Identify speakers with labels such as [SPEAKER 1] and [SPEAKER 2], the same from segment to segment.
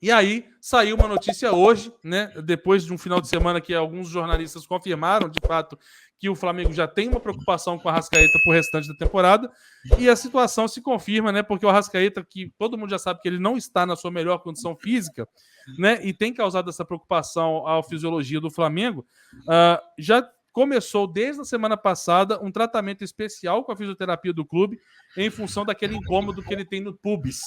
[SPEAKER 1] E aí saiu uma notícia hoje, né, depois de um final de semana que alguns jornalistas confirmaram, de fato, que o Flamengo já tem uma preocupação com a Arrascaeta pro restante da temporada, e a situação se confirma, né, porque o Arrascaeta, que todo mundo já sabe que ele não está na sua melhor condição física, né, e tem causado essa preocupação à fisiologia do Flamengo, já começou desde a semana passada um tratamento especial com a fisioterapia do clube em função daquele incômodo que ele tem no pubis,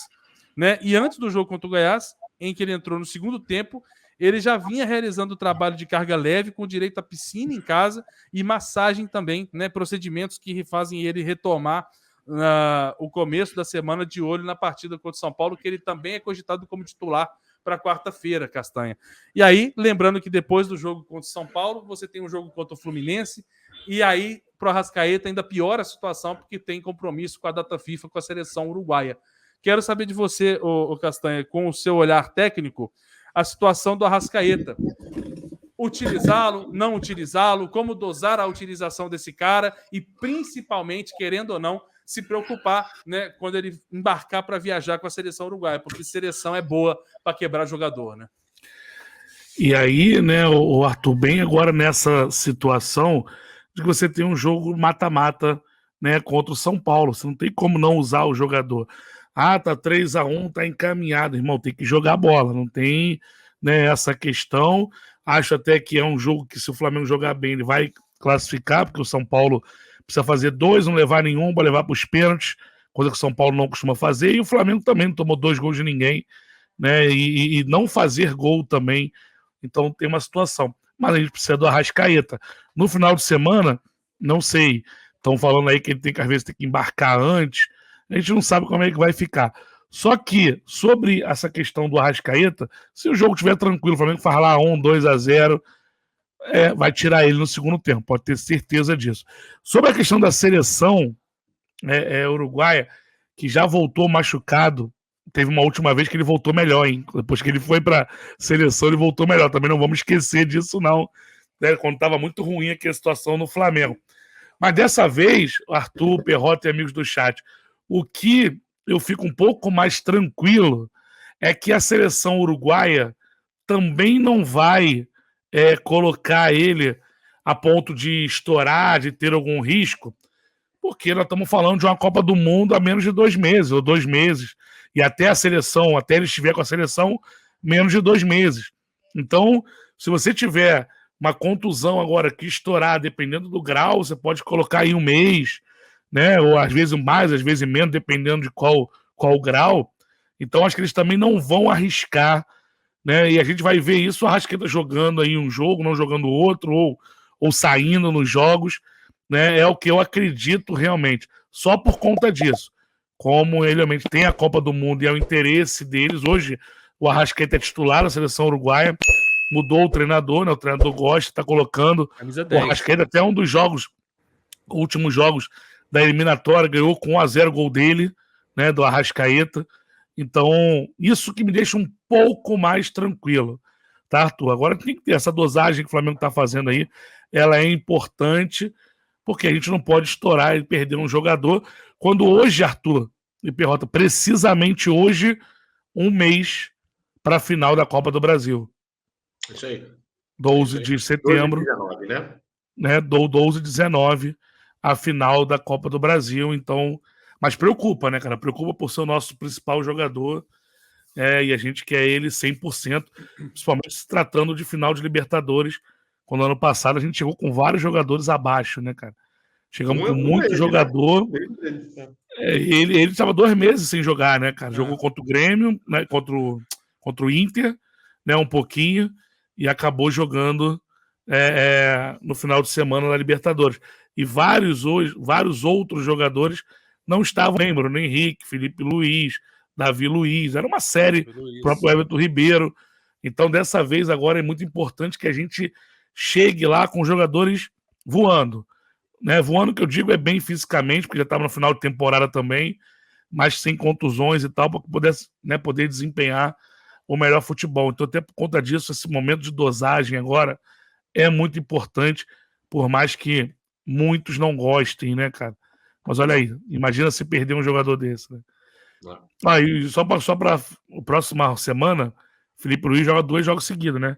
[SPEAKER 1] né? E antes do jogo contra o Goiás, em que ele entrou no segundo tempo, ele já vinha realizando o trabalho de carga leve com direito à piscina em casa e massagem também, né? Procedimentos que fazem ele retomar o começo da semana de olho na partida contra o São Paulo, que ele também é cogitado como titular para quarta-feira, Castanha. E aí, lembrando que depois do jogo contra o São Paulo, você tem um jogo contra o Fluminense, e aí, para o Arrascaeta, ainda piora a situação, porque tem compromisso com a data FIFA, com a seleção uruguaia. Quero saber de você, ô Castanha, com o seu olhar técnico, a situação do Arrascaeta. Utilizá-lo, não utilizá-lo, como dosar a utilização desse cara e, principalmente, querendo ou não, se preocupar, né, quando ele embarcar para viajar com a seleção uruguaia, porque seleção é boa para quebrar jogador, né?
[SPEAKER 2] E aí, né, o Arthur, bem agora nessa situação de que você tem um jogo mata-mata, né, contra o São Paulo. Você não tem como não usar o jogador. Ah, tá 3-1, tá encaminhado, irmão, tem que jogar a bola, não tem, né, essa questão. Acho até que é um jogo que, se o Flamengo jogar bem, ele vai classificar, porque o São Paulo precisa fazer 2, não levar nenhum, para levar para os pênaltis, coisa que o São Paulo não costuma fazer, e o Flamengo também não tomou 2 gols de ninguém, né, e não fazer gol também. Então tem uma situação. Mas a gente precisa do Arrascaeta. No final de semana, não sei, estão falando aí que ele tem que, às vezes, ter que embarcar antes, a gente não sabe como é que vai ficar. Só que, sobre essa questão do Arrascaeta, se o jogo estiver tranquilo, o Flamengo faz lá 2-0, vai tirar ele no segundo tempo, pode ter certeza disso. Sobre a questão da seleção uruguaia, que já voltou machucado, teve uma última vez que ele voltou melhor, hein? Depois que ele foi para seleção, ele voltou melhor. Também não vamos esquecer disso, não. Né? Quando estava muito ruim aqui a situação no Flamengo. Mas dessa vez, Arthur, Perrota e amigos do chat, o que eu fico um pouco mais tranquilo é que a seleção uruguaia também não vai colocar ele a ponto de estourar, de ter algum risco, porque nós estamos falando de uma Copa do Mundo há menos de 2 meses, ou 2 meses, e até a seleção, até ele estiver com a seleção, menos de 2 meses. Então, se você tiver uma contusão agora que estourar, dependendo do grau, você pode colocar aí 1 mês, né? Ou às vezes mais, às vezes menos, dependendo de qual grau. Então, acho que eles também não vão arriscar, né? E a gente vai ver isso, a Arrascaeta jogando aí um jogo, não jogando outro, ou saindo nos jogos, né? É o que eu acredito realmente. Só por conta disso. Como ele realmente tem a Copa do Mundo e é o interesse deles. Hoje, o Arrascaeta é titular da seleção uruguaia, mudou o treinador, né? O treinador gosta, está colocando o Arrascaeta até um dos últimos jogos da eliminatória, ganhou com 1-0 gol dele, né? Do Arrascaeta. Então, isso que me deixa um pouco mais tranquilo, tá, Arthur? Agora tem que ter essa dosagem que o Flamengo está fazendo aí, ela é importante, porque a gente não pode estourar e perder um jogador, quando hoje, Arthur e Perrota, precisamente hoje, 1 mês para a final da Copa do Brasil.
[SPEAKER 3] Isso aí.
[SPEAKER 2] 12 de setembro,
[SPEAKER 3] 12/19,
[SPEAKER 2] né? 12/19, a final da Copa do Brasil, então... Mas preocupa, né, cara? Preocupa por ser o nosso principal jogador, e a gente quer ele 100%, principalmente se tratando de final de Libertadores, quando ano passado a gente chegou com vários jogadores abaixo, né, cara? Chegamos com muito jogador.
[SPEAKER 3] Né?
[SPEAKER 2] Ele estava 2 meses sem jogar, né, cara? Jogou contra o Grêmio, né, contra o Inter, né, um pouquinho, e acabou jogando no final de semana na Libertadores. E vários outros jogadores não estavam, lembro, no Henrique, Felipe Luiz, Davi Luiz, era uma série, o próprio Everton Ribeiro. Então, dessa vez, agora é muito importante que a gente chegue lá com jogadores voando. Né? Voando, que eu digo, é bem fisicamente, porque já estava no final de temporada também, mas sem contusões e tal, para poder desempenhar o melhor futebol. Então, até por conta disso, esse momento de dosagem agora é muito importante, por mais que muitos não gostem, né, cara? Mas olha aí, imagina se perder um jogador desse, né? E só para a próxima semana, Felipe Luiz joga 2 jogos seguidos, né?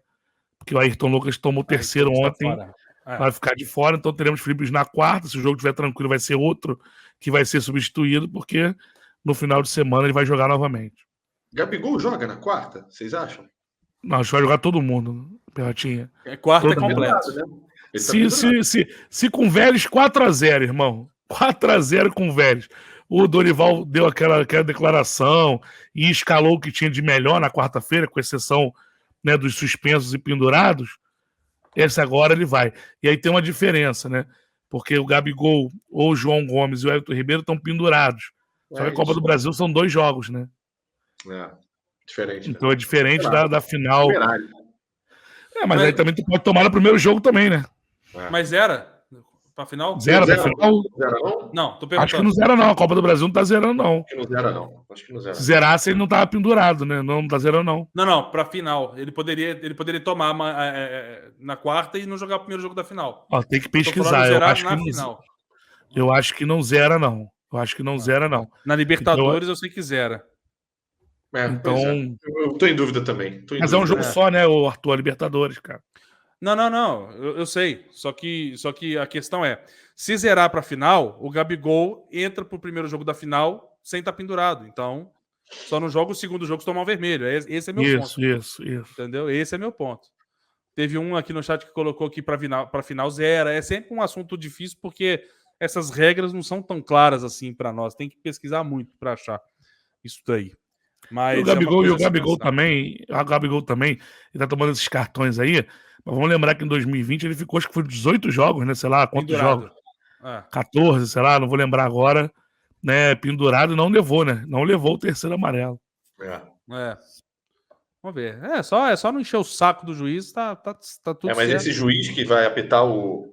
[SPEAKER 2] Porque o Ayrton Lucas tomou o terceiro ontem, vai ficar de fora, então teremos Felipe Luiz na quarta. Se o jogo estiver tranquilo, vai ser outro que vai ser substituído, porque no final de semana ele vai jogar novamente.
[SPEAKER 3] Gabigol joga na quarta, vocês acham?
[SPEAKER 2] Não, a gente vai jogar todo mundo, Perrotinha.
[SPEAKER 1] Quarta é
[SPEAKER 2] Todo
[SPEAKER 1] completo.
[SPEAKER 3] Né?
[SPEAKER 2] Se com o Vélez 4-0, irmão. 4-0 com o Vélez. O Dorival deu aquela declaração e escalou o que tinha de melhor na quarta-feira, com exceção, né, dos suspensos e pendurados. Esse agora ele vai. E aí tem uma diferença, né? Porque o Gabigol, ou o João Gomes e o Everton Ribeiro estão pendurados. Só que a Copa do Brasil são 2 jogos, né?
[SPEAKER 3] Diferente.
[SPEAKER 2] Então é diferente da final. Mas aí também tu pode tomar no primeiro jogo também, né?
[SPEAKER 1] Mas era? Pra final?
[SPEAKER 2] Zero pra final?
[SPEAKER 1] Não, tô perguntando.
[SPEAKER 2] Acho que não zera, não. A Copa do Brasil não tá zerando, não.
[SPEAKER 3] Acho que não zera, não. Acho que não zera.
[SPEAKER 2] Se zerasse, ele não tava pendurado, né? Não tá zerando, não.
[SPEAKER 1] Não, pra final. Ele poderia tomar na quarta e não jogar o primeiro jogo da final.
[SPEAKER 2] Ó, tem que pesquisar. Eu acho que não zera, não. Eu acho que não zera, não.
[SPEAKER 1] Na Libertadores eu sei que zera.
[SPEAKER 2] Então.
[SPEAKER 3] Eu tô em dúvida também.
[SPEAKER 2] Mas é um jogo só, né, o Arthur? A Libertadores, cara.
[SPEAKER 1] Não. Eu sei. Só que a questão é: se zerar pra final, o Gabigol entra pro primeiro jogo da final sem estar pendurado. Então, só não joga o segundo jogo se tomar um vermelho. Esse é meu ponto.
[SPEAKER 2] Isso.
[SPEAKER 1] Entendeu? Esse é meu ponto. Teve um aqui no chat que colocou que pra final zera. É sempre um assunto difícil porque essas regras não são tão claras assim pra nós. Tem que pesquisar muito pra achar isso daí. Mas
[SPEAKER 2] o Gabigol também, ele tá tomando esses cartões aí, mas vamos lembrar que em 2020 ele ficou, acho que foi 18 jogos, né, sei lá, quantos jogos? 14, sei lá, não vou lembrar agora, né, pendurado e não levou, né, não levou o terceiro amarelo.
[SPEAKER 1] Vamos ver, é só não encher o saco do juiz, tá tudo
[SPEAKER 3] mas
[SPEAKER 1] certo.
[SPEAKER 3] Esse juiz que vai apitar o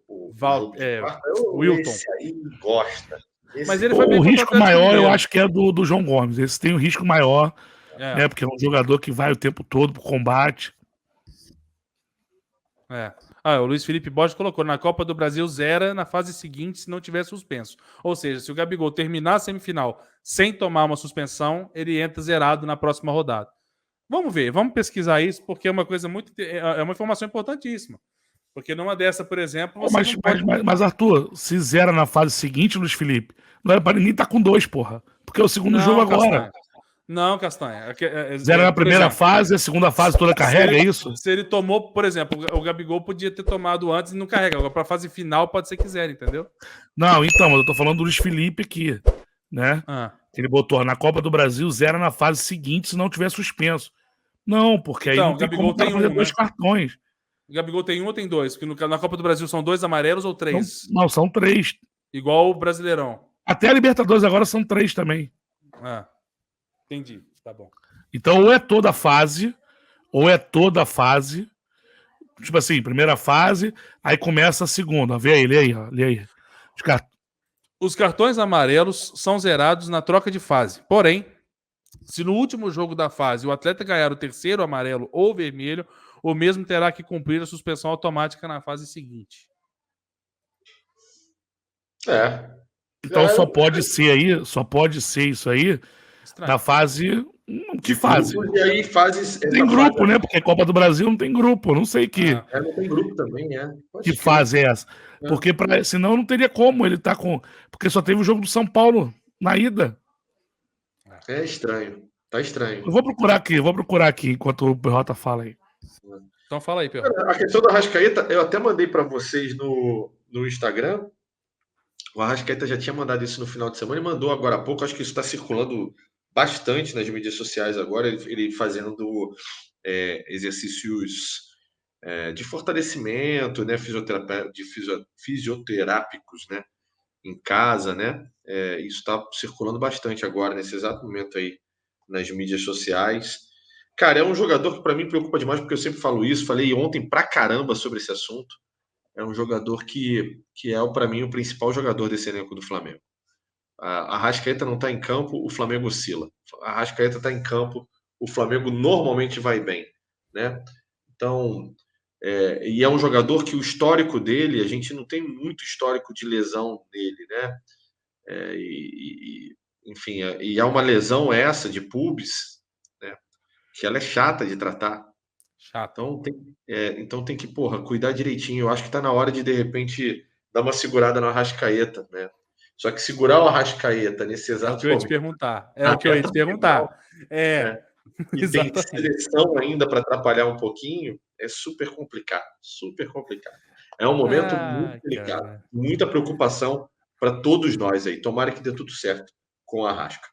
[SPEAKER 1] Wilton.
[SPEAKER 3] Esse aí gosta.
[SPEAKER 1] Mas ele foi bem
[SPEAKER 2] o risco maior, eu acho que é do João Gomes. Esse tem um risco maior, né? Porque é um jogador que vai o tempo todo pro combate.
[SPEAKER 1] O Luiz Felipe Borges colocou: na Copa do Brasil zera na fase seguinte se não tiver suspenso. Ou seja, se o Gabigol terminar a semifinal sem tomar uma suspensão, ele entra zerado na próxima rodada. Vamos ver, vamos pesquisar isso, porque é uma coisa é uma informação importantíssima. Porque numa dessa, por exemplo, você
[SPEAKER 2] mas Arthur, se zera na fase seguinte, Luiz Felipe, não era pra ninguém estar com 2, porra. Porque é o segundo jogo agora.
[SPEAKER 1] Não, Castanha.
[SPEAKER 2] Zera na primeira fase, a segunda fase toda carrega, é isso?
[SPEAKER 1] Se ele tomou, por exemplo, o Gabigol podia ter tomado antes e não carrega. Agora, pra fase final, pode ser que zere, entendeu?
[SPEAKER 2] Não, então, mas eu tô falando do Luiz Felipe aqui, né? Ele botou na Copa do Brasil, zera na fase seguinte se não tiver suspenso. Não, porque aí não tem como fazer 2 cartões.
[SPEAKER 1] O Gabigol tem 1 ou tem 2? Porque na Copa do Brasil são 2 amarelos ou 3?
[SPEAKER 2] Não, são 3.
[SPEAKER 1] Igual o Brasileirão.
[SPEAKER 2] Até a Libertadores agora são 3 também.
[SPEAKER 1] Entendi. Tá bom.
[SPEAKER 2] Então, ou é toda fase. Tipo assim, primeira fase, aí começa a segunda. Vê aí, lê aí.
[SPEAKER 1] Os cartões amarelos são zerados na troca de fase. Porém, se no último jogo da fase o atleta ganhar o terceiro amarelo ou vermelho, o mesmo terá que cumprir a suspensão automática na fase seguinte.
[SPEAKER 2] Então só pode ser isso aí na fase. Que fase?
[SPEAKER 3] E aí fase.
[SPEAKER 2] Tem grupo, né? Porque Copa do Brasil não tem grupo. Não sei que.
[SPEAKER 3] Não tem grupo também,
[SPEAKER 2] Que fase é essa? Porque senão não teria como ele tá com. Porque só teve o jogo do São Paulo na ida.
[SPEAKER 3] É estranho. Tá estranho.
[SPEAKER 2] Eu vou procurar aqui enquanto o Perrota fala aí.
[SPEAKER 1] Então fala aí, Perrota.
[SPEAKER 3] A questão do Arrascaeta, eu até mandei para vocês no Instagram. O Arrascaeta já tinha mandado isso no final de semana e mandou agora há pouco. Acho que isso está circulando bastante nas mídias sociais agora. Ele fazendo exercícios de fortalecimento, né, fisioterápicos, né, em casa, né? Isso está circulando bastante agora, nesse exato momento aí, nas mídias sociais. Cara, é um jogador que para mim preocupa demais, porque eu sempre falo isso, falei ontem pra caramba sobre esse assunto. É um jogador que é, para mim, o principal jogador desse elenco do Flamengo. A Arrascaeta não está em campo, o Flamengo oscila. A Arrascaeta está em campo, o Flamengo normalmente vai bem, né? Então, e é um jogador que o histórico dele, a gente não tem muito histórico de lesão dele, né? Enfim, e é uma lesão essa de pubis, né? que ela é chata de tratar.
[SPEAKER 1] Chato.
[SPEAKER 3] Então tem que, cuidar direitinho. Eu acho que tá na hora de repente, dar uma segurada no Arrascaeta, né? Só que segurar o Arrascaeta nesse
[SPEAKER 1] É o
[SPEAKER 3] exato
[SPEAKER 1] que eu ia te
[SPEAKER 3] momento,
[SPEAKER 1] perguntar. É
[SPEAKER 3] na
[SPEAKER 1] o que eu ia
[SPEAKER 3] reta
[SPEAKER 1] te
[SPEAKER 3] final,
[SPEAKER 1] perguntar.
[SPEAKER 3] né? E tem
[SPEAKER 1] Exatamente.
[SPEAKER 3] seleção ainda para atrapalhar um pouquinho, é super complicado, super complicado. É um momento muito
[SPEAKER 1] Ah,
[SPEAKER 3] delicado,
[SPEAKER 1] cara.
[SPEAKER 3] muita preocupação para todos nós aí. Tomara que dê tudo certo com a Arrasca.